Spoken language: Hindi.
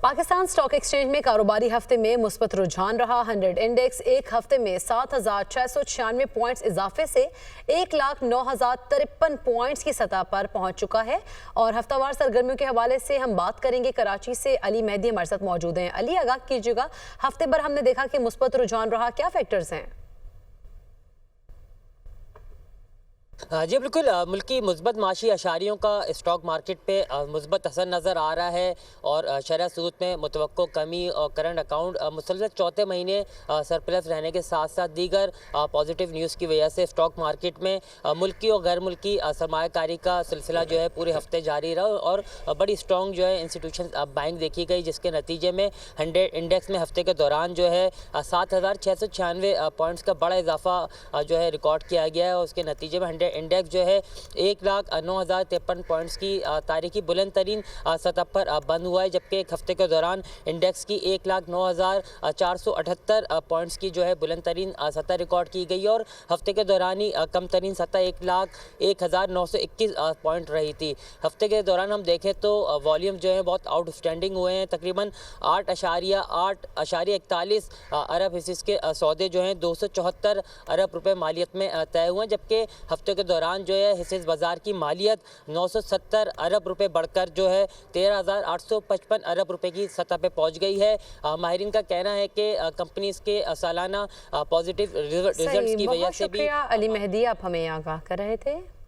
पाकिस्तान स्टॉक एक्सचेंज में कारोबारी हफ्ते में मुस्बत रुझान रहा। 100 इंडेक्स एक हफ्ते में 7,696 पॉइंट्स इजाफे से 1,09,053 पॉइंट्स की सतह पर पहुंच चुका है। और हफ्तावार सरगर्मियों के हवाले से हम बात करेंगे। कराची से अली मेहदी हमारे साथ मौजूद हैं। अली, आगाह कीजिएगा, हफ्ते भर हमने देखा कि मुस्बत रुझान रहा, क्या फैक्टर्स हैं? जी बिल्कुल, मुल्की मुस्बत माशी अशारियों का स्टॉक मार्केट पे मुस्बत असर नज़र आ रहा है और शरह सूद में मुतवक्को कमी और करंट अकाउंट मुसलसल चौथे महीने सरप्लस रहने के साथ साथ दीगर पॉजिटिव न्यूज़ की वजह से स्टॉक मार्केट में मुल्की और गैर मुल्की सरमायाकारी का सिलसिला जो है पूरे हफ्ते जारी रहा और बड़ी स्ट्रॉन्ग जो है इंस्टीट्यूशन बाइंग देखी गई, जिसके नतीजे में 100 इंडेक्स में हफ्ते के दौरान जो है 7,696 पॉइंट्स का बड़ा इजाफा जो है रिकॉर्ड किया गया है। और उसके नतीजे में 100 इंडेक्स जो है 1,09,053 पॉइंट्स की तारीखी बुलंद तरीन सतह पर बंद हुआ है, जबकि एक हफ्ते के दौरान इंडेक्स की 1,09,478 पॉइंट्स की जो है बुलंद तरीन सतह रिकॉर्ड की गई और हफ्ते के दौरान ही कम तरीन सतह 1,01,921 पॉइंट रही थी। हफ्ते के दौरान हम देखें तो वॉल्यूम जो है बहुत आउटस्टैंडिंग हुए हैं। तकरीबन 8,41 अरब हिस्से के सौदे जो हैं 274 अरब रुपए मालियत में तय हुए हैं, जबकि हफ्ते के दौरान जो है हिस्से बाजार की मालियत 970 अरब रुपए बढ़कर जो है 13,855 अरब रुपए की सतह पे पहुंच गई है। माहिरीन का कहना है कि कंपनीज के सालाना पॉजिटिव रिजल्ट्स की वजह से भी। अली मेहदी, आप हमें आगाह कर रहे थे।